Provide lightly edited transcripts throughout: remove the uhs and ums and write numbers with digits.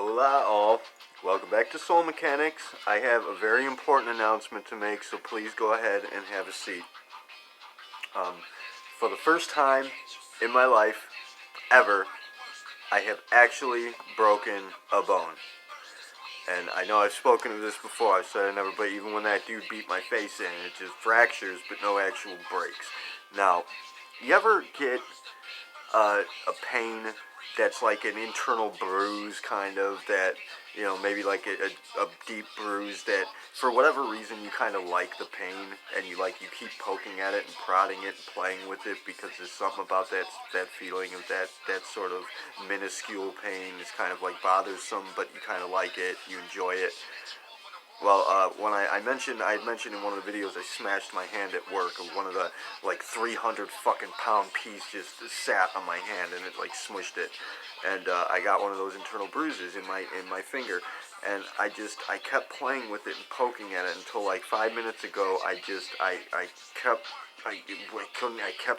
Hola all, welcome back to Soul Mechanics. I have a very important announcement to make, so please go ahead and have a seat. For the first time in my life, ever, I have actually broken a bone. And I know I've spoken of this before, I've said it never, but even when that dude beat my face in, it just fractures, but no actual breaks. Now, you ever get a pain that's like an internal bruise, kind of, that, you know, maybe like a deep bruise that for whatever reason you kind of like the pain, and you keep poking at it and prodding it and playing with it because there's something about that feeling of that sort of minuscule pain is kind of like bothersome, but you kind of like it, you enjoy it. Well, when I had mentioned in one of the videos I smashed my hand at work, one of the 300 fucking pound piece just sat on my hand and it smushed it, and I got one of those internal bruises in my finger, and I kept playing with it and poking at it until 5 minutes ago I kept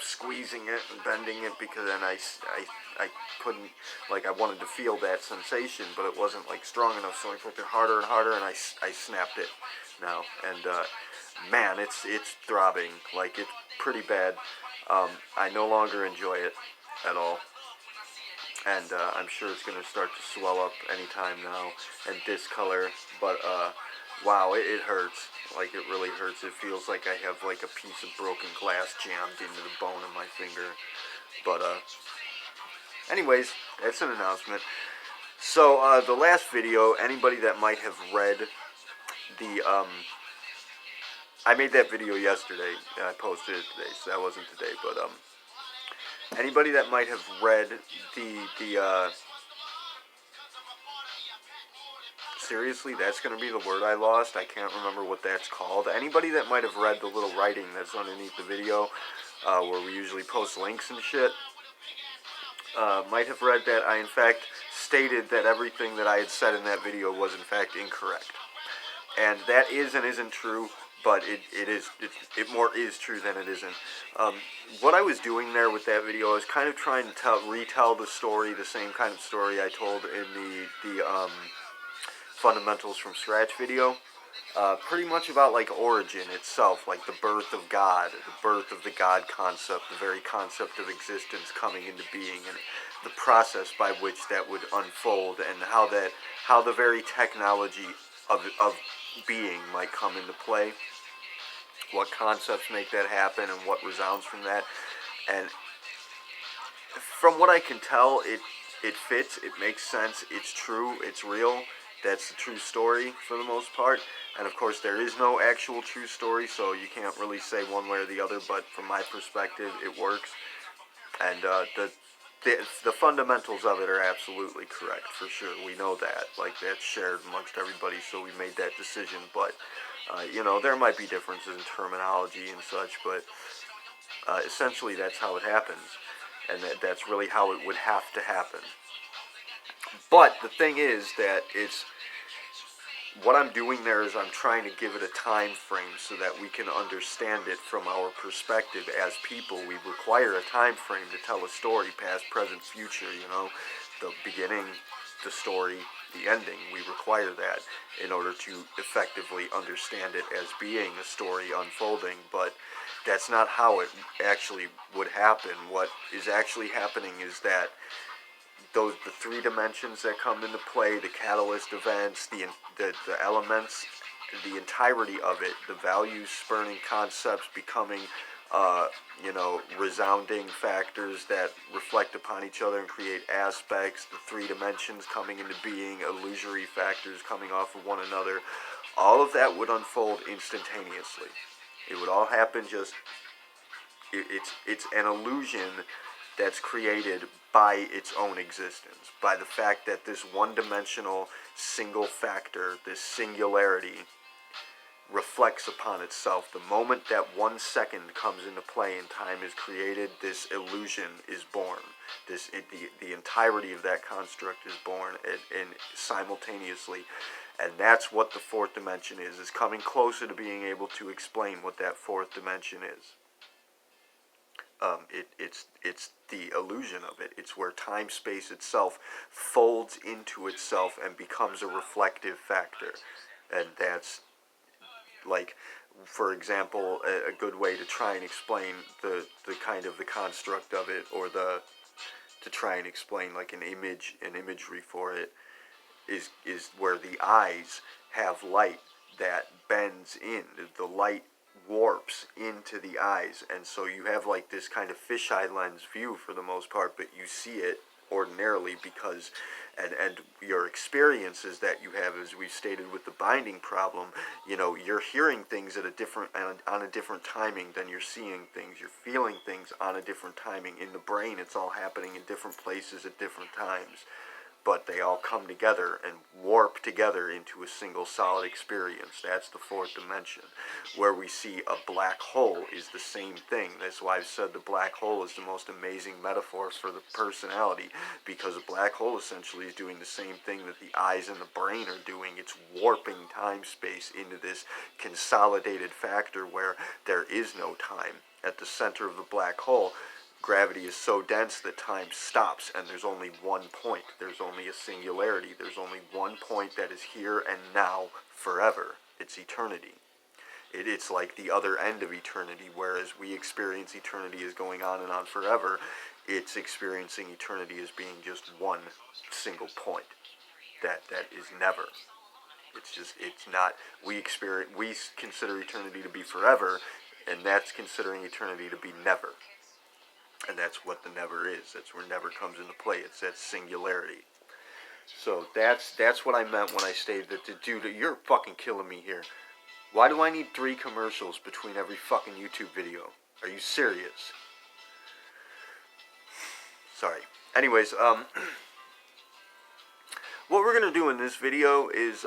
squeezing it and bending it because then I couldn't, I wanted to feel that sensation, but it wasn't strong enough, so I put it harder and harder, and I snapped it now, and man, it's throbbing, it's pretty bad. I no longer enjoy it at all, and I'm sure it's going to start to swell up anytime now and discolor, but wow, it hurts. It really hurts. It feels like I have a piece of broken glass jammed into the bone of my finger. But anyways, that's an announcement. So the last video, anybody that might have read the I made that video yesterday and I posted it today, so that wasn't today, but anybody that might have read the seriously, that's going to be the word I lost. I can't remember what that's called. Anybody that might have read the little writing that's underneath the video, where we usually post links and shit, might have read that I in fact stated that everything that I had said in that video was in fact incorrect. And that is and isn't true, but it more is true than it isn't. What I was doing there with that video, I was kind of trying to retell the story, the same kind of story I told in the Fundamentals from Scratch video, pretty much about origin itself, the birth of God, the birth of the God concept, the very concept of existence coming into being, and the process by which that would unfold, and how the very technology of being might come into play, what concepts make that happen, and what resounds from that. And from what I can tell, it fits, it makes sense, it's true, it's real. That's the true story for the most part, and of course there is no actual true story, so you can't really say one way or the other, but from my perspective it works, and the fundamentals of it are absolutely correct, for sure. We know that, that's shared amongst everybody, so we made that decision, but you know, there might be differences in terminology and such, but essentially that's how it happens, and that's really how it would have to happen. But the thing is that what I'm doing there is I'm trying to give it a time frame so that we can understand it from our perspective as people. We require a time frame to tell a story, past, present, future, you know, the beginning, the story, the ending. We require that in order to effectively understand it as being a story unfolding, but that's not how it actually would happen. What is actually happening is that the three dimensions that come into play, the catalyst events, the elements, the entirety of it, the values, spurning concepts becoming, you know, resounding factors that reflect upon each other and create aspects, the three dimensions coming into being, illusory factors coming off of one another, all of that would unfold instantaneously. It would all happen just, it's an illusion that's created by its own existence, by the fact that this one-dimensional single factor, this singularity, reflects upon itself. The moment that 1 second comes into play and time is created, this illusion is born. The entirety of that construct is born and simultaneously, and that's what the fourth dimension is coming closer to being able to explain what that fourth dimension is. It's the illusion of it. It's where time space itself folds into itself and becomes a reflective factor, and that's like, for example, a good way to try and explain the kind of the construct of it, or the to try and explain like an imagery for it, is where the eyes have light that bends in. The light warps into the eyes, and so you have like this kind of fisheye lens view for the most part, but you see it ordinarily because and your experiences that you have, as we stated with the binding problem, you know, you're hearing things at a different on a different timing than you're seeing things. You're feeling things on a different timing. In the brain, it's all happening in different places at different times, but they all come together and warp together into a single solid experience. That's the fourth dimension. Where we see a black hole is the same thing. That's why I've said the black hole is the most amazing metaphor for the personality, because a black hole essentially is doing the same thing that the eyes and the brain are doing. It's warping time-space into this consolidated factor where there is no time. At the center of the black hole, gravity is so dense that time stops, and there's only one point. There's only a singularity. There's only one point that is here and now forever. It's eternity. It's like the other end of eternity, whereas we experience eternity as going on and on forever. It's experiencing eternity as being just one single point. That is never. It's not. We consider eternity to be forever, and that's considering eternity to be never. And that's what the never is. That's where never comes into play. It's that singularity. So that's what I meant when I stated that. Dude, you're fucking killing me here. Why do I need 3 commercials between every fucking YouTube video? Are you serious? Sorry. Anyways, what we're going to do in this video is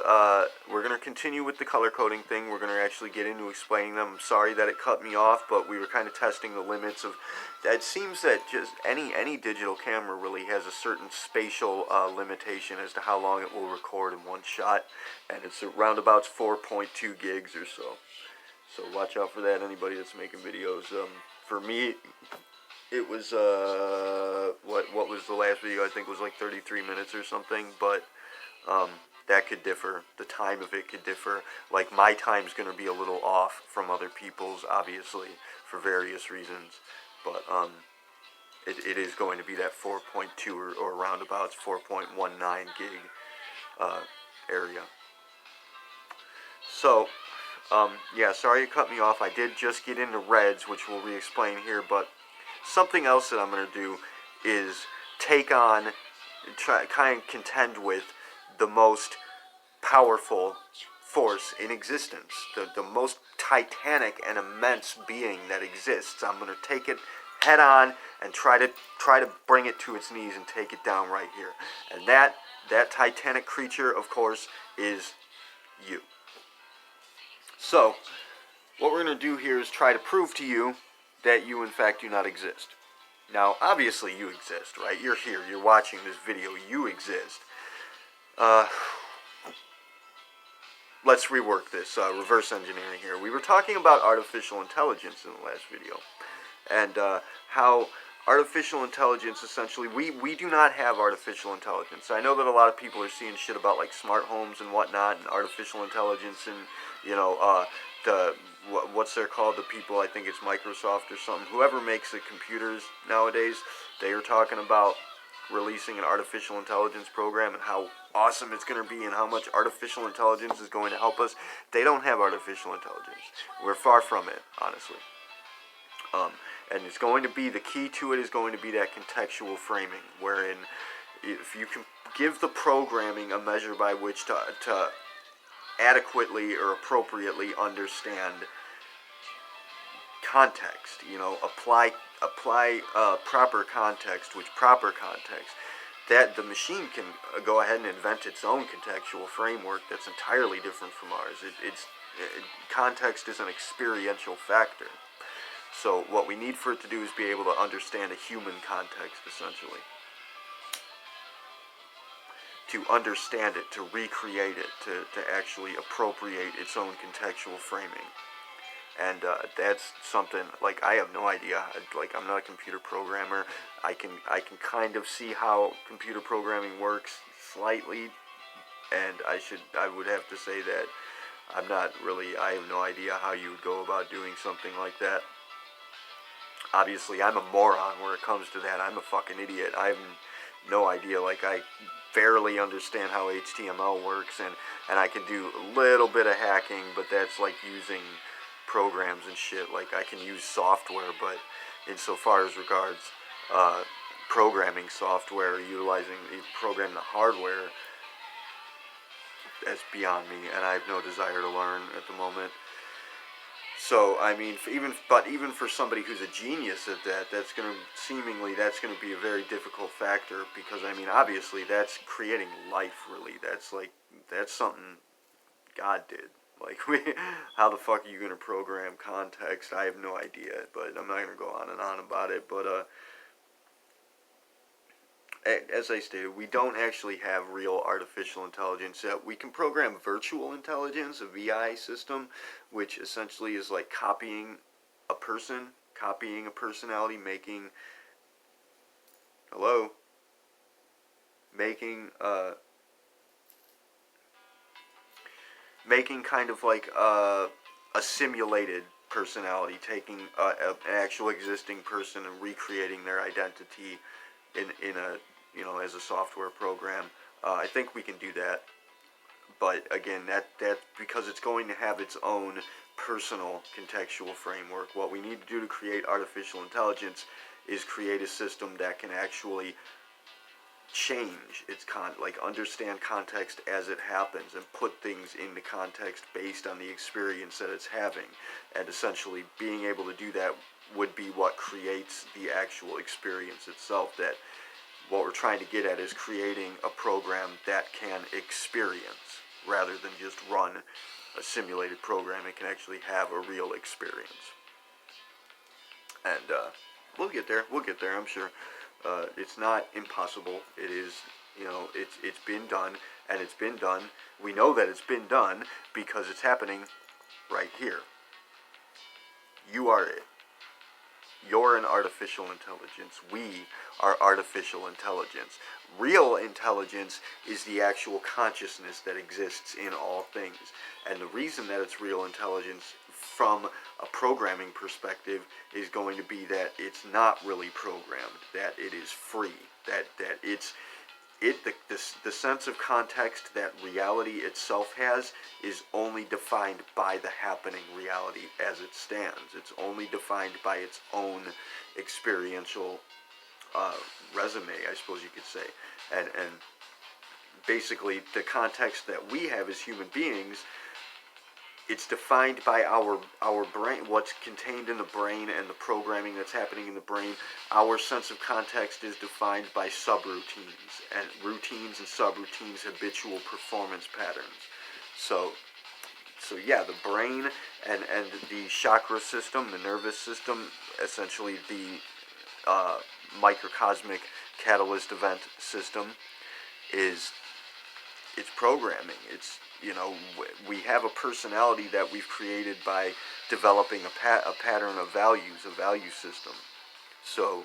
we're going to continue with the color coding thing. We're going to actually get into explaining them. I'm sorry that it cut me off, but we were kind of testing the limits of... It seems that just any digital camera really has a certain spatial limitation as to how long it will record in one shot, and it's around about 4.2 gigs or so. So watch out for that, anybody that's making videos. For me, it was what was the last video? I think it was like 33 minutes or something, but that could differ. The time of it could differ. Like, my time's going to be a little off from other people's, obviously, for various reasons, but it is going to be that 4.2 or roundabouts 4.19 gig area. So yeah, sorry it cut me off. I did just get into reds, which we'll re-explain here, but something else that I'm going to do is take on, kind of contend with the most powerful force in existence, the most titanic and immense being that exists. I'm going to take it head on and try to bring it to its knees and take it down right here. And that titanic creature, of course, is you. So, what we're going to do here is try to prove to you that you, in fact, do not exist. Now, obviously you exist, right? You're here, you're watching this video, you exist. Let's rework this, reverse engineering here. We were talking about artificial intelligence in the last video, and how artificial intelligence, essentially, we do not have artificial intelligence. I know that a lot of people are seeing shit about, like, smart homes and whatnot, and artificial intelligence, and, you know, what's they're called, the people, I think it's Microsoft or something, whoever makes the computers nowadays, they are talking about releasing an artificial intelligence program and how awesome it's going to be and how much artificial intelligence is going to help us. They don't have artificial intelligence. We're far from it, honestly. And it's going to be, the key to it is going to be that contextual framing, wherein if you can give the programming a measure by which to adequately or appropriately understand context, you know, apply proper context, that the machine can go ahead and invent its own contextual framework that's entirely different from ours. Context is an experiential factor. So what we need for it to do is be able to understand a human context, essentially. To understand it, to recreate it, to actually appropriate its own contextual framing. And that's something, like, I have no idea. Like, I'm not a computer programmer. I can kind of see how computer programming works slightly, and I would have to say that I have no idea how you would go about doing something like that. Obviously, I'm a moron where it comes to that. I'm a fucking idiot. I have no idea. Like, I barely understand how HTML works, and I can do a little bit of hacking, but that's like using programs and shit. Like, I can use software, but insofar as regards programming software, program the hardware, that's beyond me, and I have no desire to learn at the moment. So, I mean, even for somebody who's a genius at that, that's going to be a very difficult factor, because, I mean, obviously that's creating life, really. That's something God did. Like, how the fuck are you going to program context? I have no idea, but I'm not going to go on and on about it. But as I stated, we don't actually have real artificial intelligence. We can program virtual intelligence, a VI system, which essentially is like copying a personality, making kind of like a simulated personality, taking an actual existing person and recreating their identity in a, as a software program. I think we can do that, but again, that because it's going to have its own personal contextual framework. What we need to do to create artificial intelligence is create a system that can actually change its understand context as it happens and put things into context based on the experience that it's having. And essentially being able to do that would be what creates the actual experience itself. That what we're trying to get at is creating a program that can experience rather than just run a simulated program. It can actually have a real experience. And we'll get there, I'm sure. It's not impossible. It is, it's been done, and it's been done. We know that it's been done because it's happening right here. You are it. You're an artificial intelligence. We are artificial intelligence. Real intelligence is the actual consciousness that exists in all things. And the reason that it's real intelligence from a programming perspective is going to be that it's not really programmed, that it is free, that the sense of context that reality itself has is only defined by the happening reality as it stands. It's only defined by its own experiential resume, I suppose you could say. And basically the context that we have as human beings, it's defined by our brain, what's contained in the brain and the programming that's happening in the brain. Our sense of context is defined by subroutines, and routines and subroutines, habitual performance patterns. So yeah, the brain and the chakra system, the nervous system, essentially the microcosmic catalyst event system, it's programming. It's, we have a personality that we've created by developing a pattern of values, a value system. So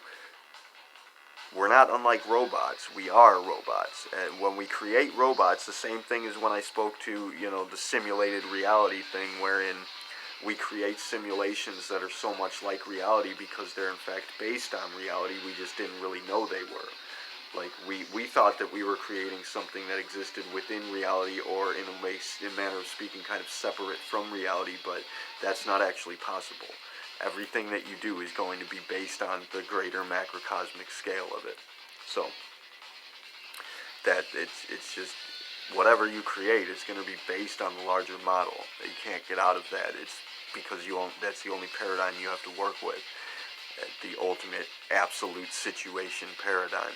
we're not unlike robots. We are robots. And when we create robots, the same thing as when I spoke to, the simulated reality thing, wherein we create simulations that are so much like reality because they're in fact based on reality. We just didn't really know they were. Like, we thought that we were creating something that existed within reality, or in a manner of speaking, kind of separate from reality, but that's not actually possible. Everything that you do is going to be based on the greater macrocosmic scale of it. So, that it's just, whatever you create is going to be based on the larger model. You can't get out of that. It's because that's the only paradigm you have to work with. The ultimate absolute situation paradigm,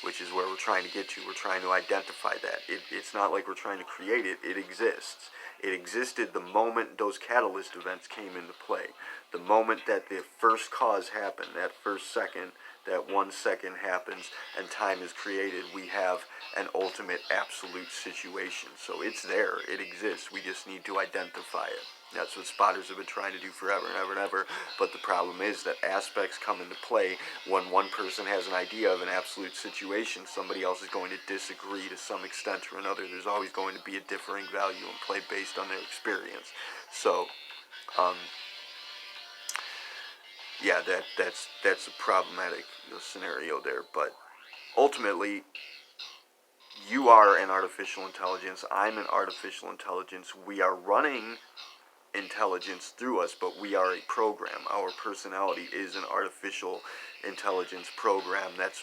which is where we're trying to get to. We're trying to identify that. It's not like we're trying to create it. It exists. It existed the moment those catalyst events came into play. The moment that the first cause happened, that first second, that 1 second happens and time is created, we have an ultimate absolute situation. So it's there. It exists. We just need to identify it. That's what spotters have been trying to do forever and ever and ever. But the problem is that aspects come into play when one person has an idea of an absolute situation. Somebody else is going to disagree to some extent or another. There's always going to be a differing value in play based on their experience. So, yeah, that's a problematic scenario there. But ultimately, you are an artificial intelligence. I'm an artificial intelligence. We are running intelligence through us, but we are a program. Our personality is an artificial intelligence program that's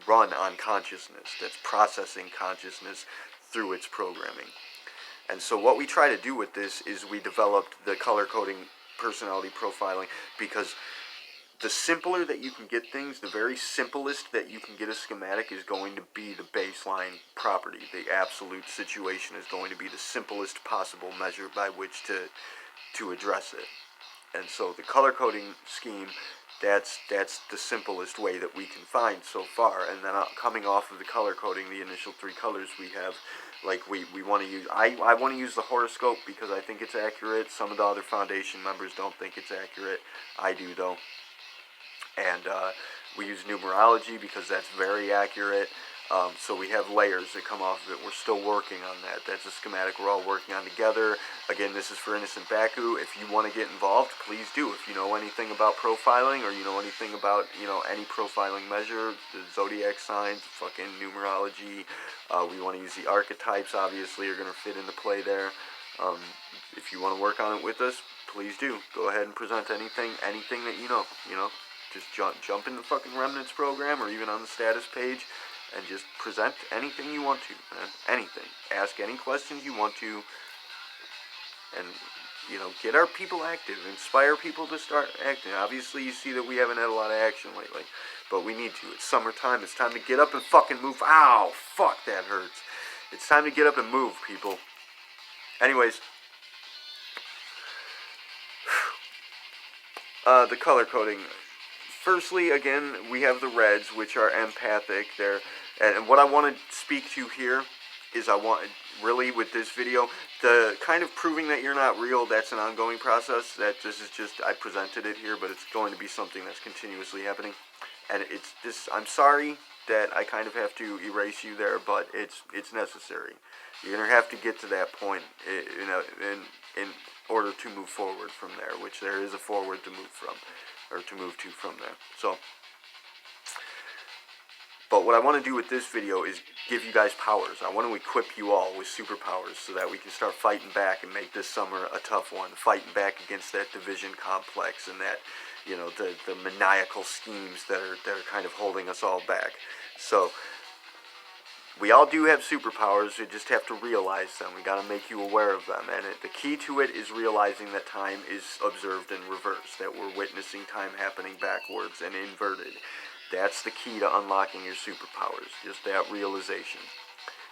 run on consciousness, that's processing consciousness through its programming. And so what we try to do with this is we developed the color coding personality profiling, because the simpler that you can get things, the very simplest that you can get a schematic is going to be the baseline property. The absolute situation is going to be the simplest possible measure by which to address it. And so the color coding scheme, that's the simplest way that we can find so far. And then coming off of the color coding, the initial 3 colors we have, like we want to use, I want to use the horoscope because I think it's accurate. Some of the other foundation members don't think it's accurate. I do though. And we use numerology because that's very accurate. So we have layers that come off of it. We're still working on that. That's a schematic we're all working on together. Again, this is for Innocent Baku. If you want to get involved, please do. If you know anything about profiling, or you know anything about, any profiling measure, the zodiac signs, fucking numerology, we want to use the archetypes, obviously, are going to fit into play there. If you want to work on it with us, please do. Go ahead and present anything that you know. Just jump in the fucking Remnants program, or even on the status page, and just present anything you want to, man. Anything. Ask any questions you want to, and, get our people active. Inspire people to start acting. Obviously, you see that we haven't had a lot of action lately, but we need to. It's summertime. It's time to get up and fucking move. Ow! Fuck, that hurts. It's time to get up and move, people. Anyways, the color coding. Firstly, again, we have the reds, which are empathic. And what I want to speak to here is really with this video, the kind of proving that you're not real, that's an ongoing process. That this is just, I presented it here, but it's going to be something that's continuously happening. And I'm sorry that I kind of have to erase you there, but it's necessary. You're going to have to get to that point, in order to move forward from there, which there is a forward to move from. Or to move to from there. So, but what I want to do with this video is give you guys powers. I want to equip you all with superpowers so that we can start fighting back and make this summer a tough one. Fighting back against that division complex and that, the maniacal schemes that are kind of holding us all back. So, we all do have superpowers. We just have to realize them. We got to make you aware of them. And the key to it is realizing that time is observed in reverse, that we're witnessing time happening backwards and inverted. That's the key to unlocking your superpowers, just that realization.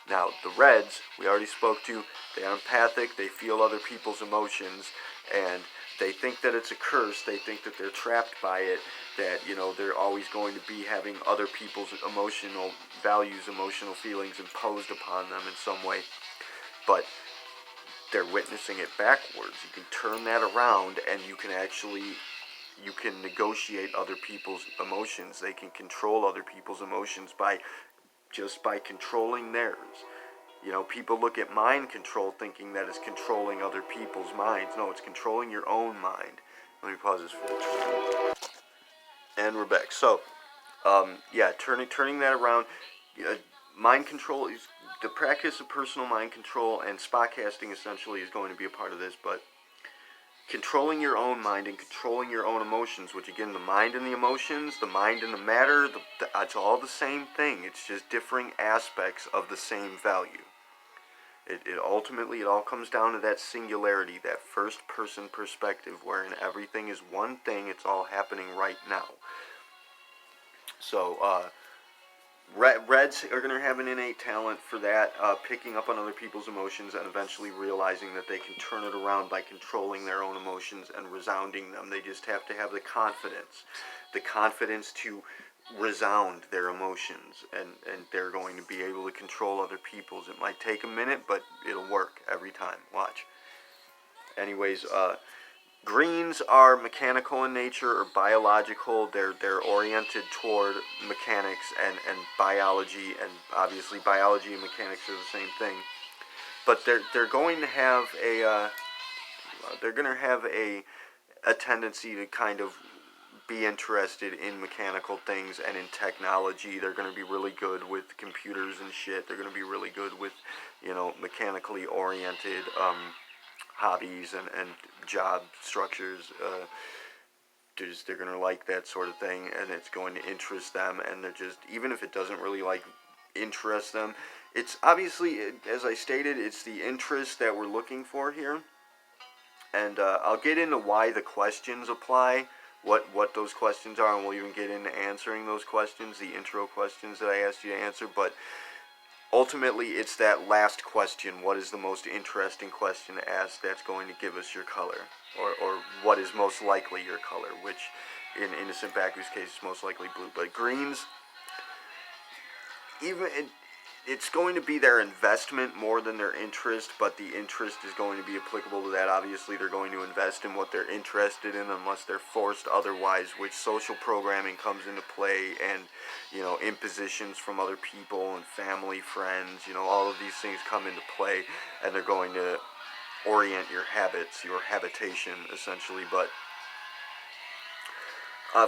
Now, the reds, we already spoke to, they're empathic, they feel other people's emotions, and they think that it's a curse, they think that they're trapped by it, that, they're always going to be having other people's emotional values, emotional feelings imposed upon them in some way. But they're witnessing it backwards. You can turn that around, and you can negotiate other people's emotions. They can control other people's emotions by controlling theirs. People look at mind control thinking that it's controlling other people's minds. No, it's controlling your own mind. Let me pause this for a second. And we're back. So, turning that around. Mind control is the practice of personal mind control, and spot casting essentially is going to be a part of this, but controlling your own mind and controlling your own emotions, which again, the mind and the emotions, the mind and the matter, it's all the same thing. It's just differing aspects of the same value. It ultimately, it all comes down to that singularity, that first person perspective, wherein everything is one thing, it's all happening right now. So, Reds are going to have an innate talent for that, picking up on other people's emotions and eventually realizing that they can turn it around by controlling their own emotions and resounding them. They just have to have the confidence to resound their emotions, and they're going to be able to control other people's. It might take a minute, but it'll work every time. Watch. Anyways, greens are mechanical in nature or biological. They're oriented toward mechanics and biology, and obviously biology and mechanics are the same thing. But they're going to have a tendency to kind of be interested in mechanical things and in technology. They're going to be really good with computers and shit. They're going to be really good with, mechanically oriented hobbies and job structures. They're going to like that sort of thing, and it's going to interest them. And they're just, even if it doesn't really interest them, it's obviously, as I stated, it's the interest that we're looking for here. And I'll get into why the questions apply, what those questions are, and we'll even get into answering those questions, the intro questions that I asked you to answer. But ultimately, it's that last question, what is the most interesting question to ask, that's going to give us your color, or what is most likely your color, which in Innocent Baku's case is most likely blue. But greens, it's going to be their investment more than their interest, but the interest is going to be applicable to that. Obviously, they're going to invest in what they're interested in unless they're forced otherwise, which social programming comes into play, and, impositions from other people and family, friends, all of these things come into play, and they're going to orient your habits, your habitation, essentially. But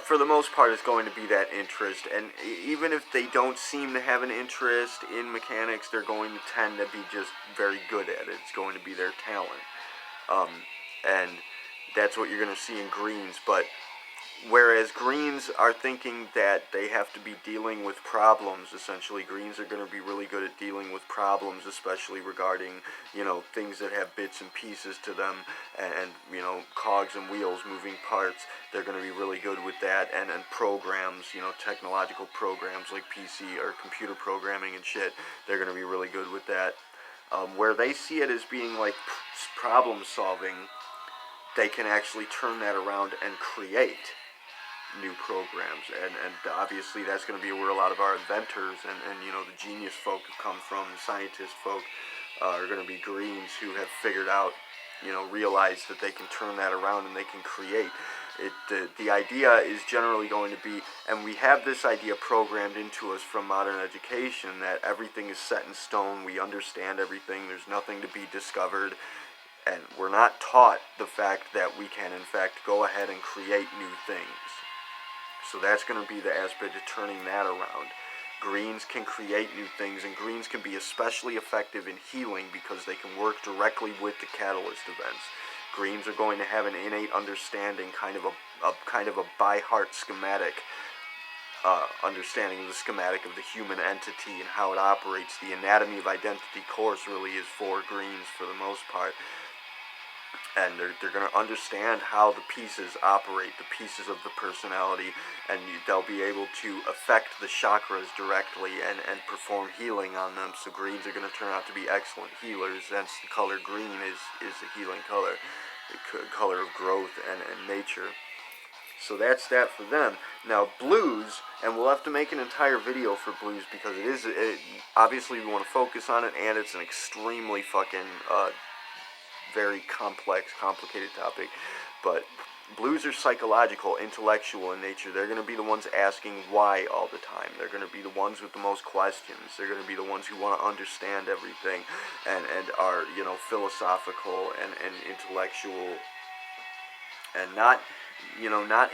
for the most part, it's going to be that interest, and even if they don't seem to have an interest in mechanics, they're going to tend to be just very good at it. It's going to be their talent, and that's what you're going to see in greens. But whereas greens are thinking that they have to be dealing with problems, essentially, greens are going to be really good at dealing with problems, especially regarding, things that have bits and pieces to them, and cogs and wheels, moving parts. They're going to be really good with that, and programs, technological programs like PC or computer programming and shit. They're going to be really good with that. Where they see it as being like problem solving, they can actually turn that around and create new programs, and obviously that's going to be where a lot of our inventors and the genius folk have come from. The scientist folk are going to be greens who have figured out, realized that they can turn that around and they can create it. The idea is generally going to be, and we have this idea programmed into us from modern education, that everything is set in stone, we understand everything, there's nothing to be discovered. And we're not taught the fact that we can, in fact, go ahead and create new things. So that's going to be the aspect of turning that around. Greens can create new things, and greens can be especially effective in healing because they can work directly with the catalyst events. Greens are going to have an innate understanding, kind of a by heart schematic understanding of the schematic of the human entity and how it operates. The anatomy of identity course really is for greens for the most part. And they're going to understand how the pieces operate, the pieces of the personality, and they'll be able to affect the chakras directly and perform healing on them. So greens are going to turn out to be excellent healers. That's the color green is a healing color, the color of growth and nature. So that's that for them. Now blues, and we'll have to make an entire video for blues because obviously we want to focus on it, and it's an extremely fucking very complex, complicated topic. But blues are psychological, intellectual in nature. They're going to be the ones asking why all the time. They're going to be the ones with the most questions. They're going to be the ones who want to understand everything and are, philosophical and intellectual, and not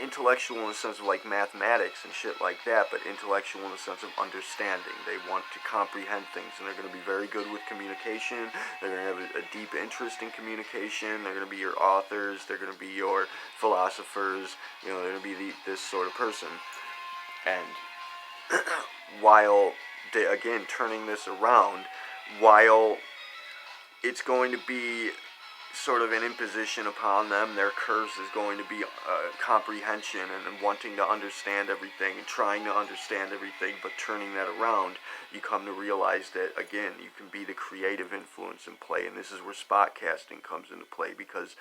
intellectual in the sense of like mathematics and shit like that, but intellectual in the sense of understanding. They want to comprehend things, and they're going to be very good with communication. They're going to have a deep interest in communication. They're going to be your authors. They're going to be your philosophers. They're going to be this sort of person. And while again turning this around, while it's going to be sort of an imposition upon them, their curse is going to be comprehension and wanting to understand everything and trying to understand everything, but turning that around, you come to realize that, again, you can be the creative influence in play, and this is where spot casting comes into play, because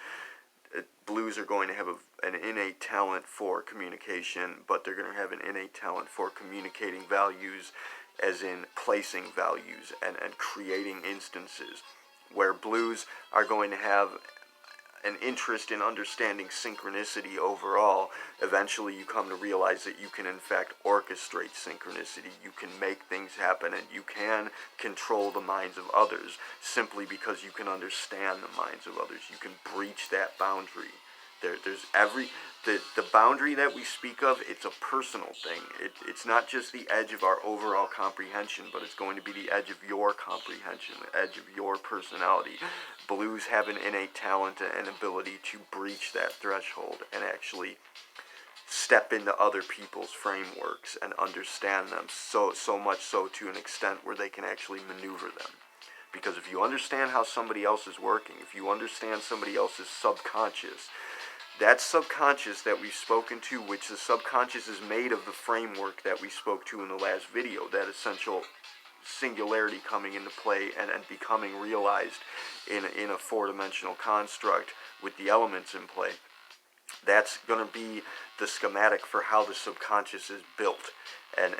blues are going to have an innate talent for communication, but they're going to have an innate talent for communicating values, as in placing values and creating instances, where blues are going to have an interest in understanding synchronicity overall, eventually you come to realize that you can in fact orchestrate synchronicity. You can make things happen, and you can control the minds of others simply because you can understand the minds of others. You can breach that boundary. The boundary that we speak of, it's a personal thing. It's not just the edge of our overall comprehension, but it's going to be the edge of your comprehension, the edge of your personality. Blues have an innate talent and ability to breach that threshold and actually step into other people's frameworks and understand them, so much so to an extent where they can actually maneuver them. Because if you understand how somebody else is working, if you understand somebody else's subconscious, that subconscious that we've spoken to, which the subconscious is made of the framework that we spoke to in the last video, that essential singularity coming into play and becoming realized in a four-dimensional construct with the elements in play. That's going to be the schematic for how the subconscious is built. And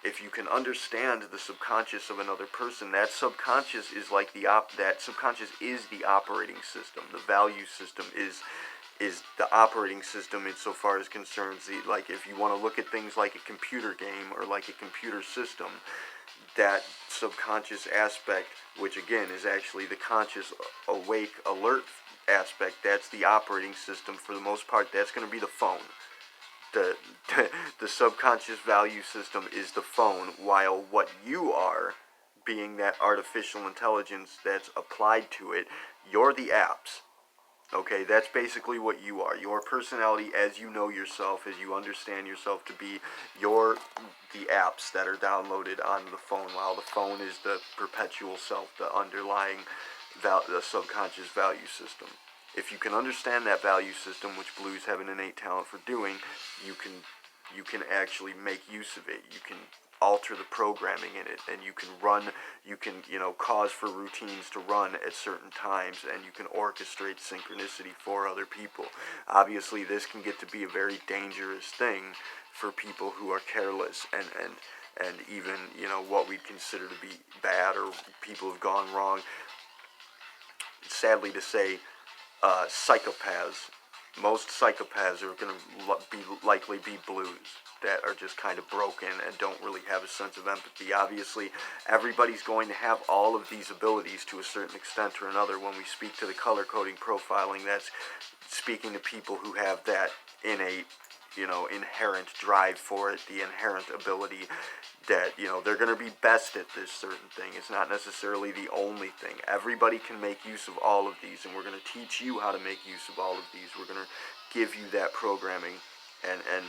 if you can understand the subconscious of another person, that subconscious is like that subconscious is the operating system. The value system is the operating system insofar as concerns like if you want to look at things like a computer game or like a computer system, that subconscious aspect, which again is actually the conscious, awake, alert aspect, that's the operating system for the most part. That's going to be the phone. The subconscious value system is the phone, while what you are, being that artificial intelligence that's applied to it, you're the apps. Okay, that's basically what you are. Your personality, as you know yourself, as you understand yourself to be, you're the apps that are downloaded onto the phone, while the phone is the perpetual self, the underlying the subconscious value system. If you can understand that value system, which blues have an innate talent for doing, you can actually make use of it. You can alter the programming in it, and you can cause for routines to run at certain times, and you can orchestrate synchronicity for other people. Obviously, this can get to be a very dangerous thing for people who are careless and even, what we'd consider to be bad, or people who've gone wrong. Sadly to say, psychopaths. Most psychopaths are going to likely be blues that are just kind of broken and don't really have a sense of empathy. Obviously, everybody's going to have all of these abilities to a certain extent or another. When we speak to the color coding profiling, that's speaking to people who have that innate, inherent drive for it, the inherent ability that, they're going to be best at this certain thing. It's not necessarily the only thing. Everybody can make use of all of these, and we're going to teach you how to make use of all of these. We're going to give you that programming, and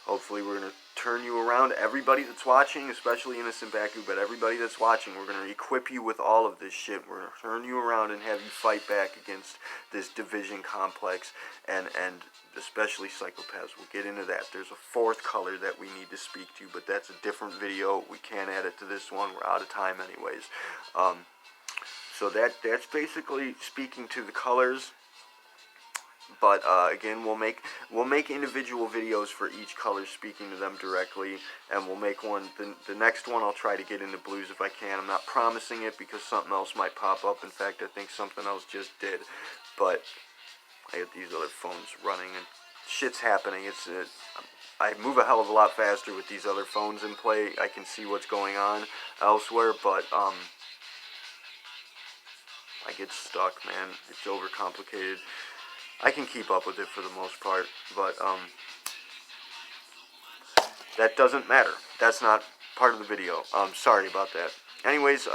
hopefully we're going to turn you around. Everybody that's watching, especially Innocent Baku, but everybody that's watching, we're going to equip you with all of this shit. We're going to turn you around and have you fight back against this division complex, and especially psychopaths. We'll get into that. There's a fourth color that we need to speak to, but that's a different video. We can't add it to this one. We're out of time anyways. So that's basically speaking to the colors. But again, we'll make individual videos for each color, speaking to them directly, and we'll make one. The next one I'll try to get into blues if I can. I'm not promising it because something else might pop up. In fact, I think something else just did. But I got these other phones running and shit's happening. I move a hell of a lot faster with these other phones in play. I can see what's going on elsewhere, but I get stuck, man. It's overcomplicated. I can keep up with it for the most part, but that doesn't matter. That's not part of the video. Sorry about that. Anyways,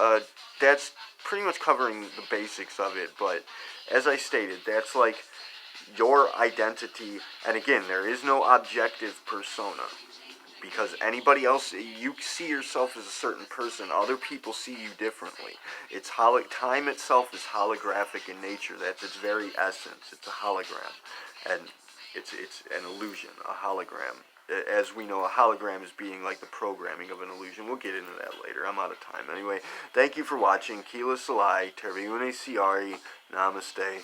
that's pretty much covering the basics of it, but as I stated, that's like your identity, and again, there is no objective persona, because anybody else, you see yourself as a certain person, other people see you differently. It's time itself is holographic in nature. That's its very essence. It's a hologram, and it's an illusion, a hologram. As we know, a hologram is being like the programming of an illusion. We'll get into that later. I'm out of time. Anyway, thank you for watching. Keelah, Taerve, siari, Namaste.